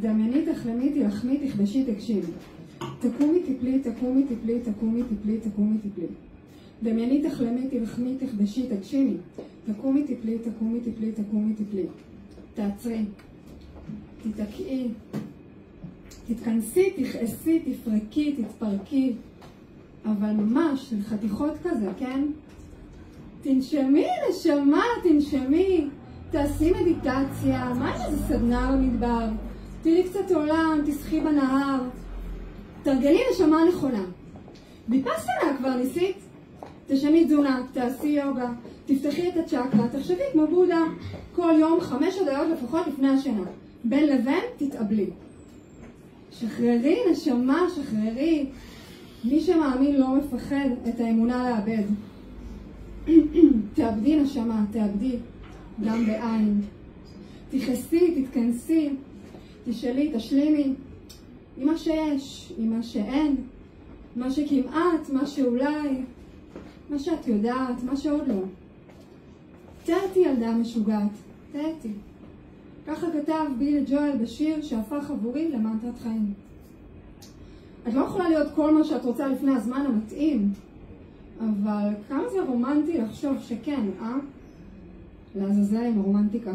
דמייני, תחלמי, תלחמי, תכבשי, תגשימי. תקומי, תפלי, תקומי, תפלי, תקומי, תפלי, תקומי, תפלי. דמייני, תחלמי, תלחמי, תכבשי, תגשימי. תקומי, תפלי, תקומי, תפלי, תקומי, תפלי. תעצרי, תתקעי, תתכנסי, תכעסי, תפרקי, תתפרקי, אבל ממש חתיכות כזה, כן? תנשמי, נשמה, תנשמי, תעשי מדיטציה, מה יש איזה סדנה במדבר? תראי קצת עולם, תשחי בנהר, תרגלי נשמה נכונה. ויפאסנה כבר ניסית? תשני תזונה, תעשי יוגה, תפתחי את הצ'קרה, תחשבי כמו בודה, כל יום 5 הודעות לפחות לפני השינה. בין לבין תתאבלי. שחררי נשמה, שחררי. מי שמאמין לא מפחד את האמונה לאבד. תאבדי נשמה, תאבדי, גם בעין. תכעסי, תתכנסי, תשאלי, תשלימי, עם מה שיש, עם מה שאין, מה שכמעט, מה שאולי, מה שאת יודעת, מה שעוד לא. תהתי ילדה משוגעת, תהתי. ככה כתב ביל ג'ואל בשיר שהפך עבורי למנטרת חיים. את לא יכולה להיות כל מה שאת רוצה לפני הזמן המתאים, אבל כמה זה רומנטי לחשוב שכן, לעזאזל עם הרומנטיקה.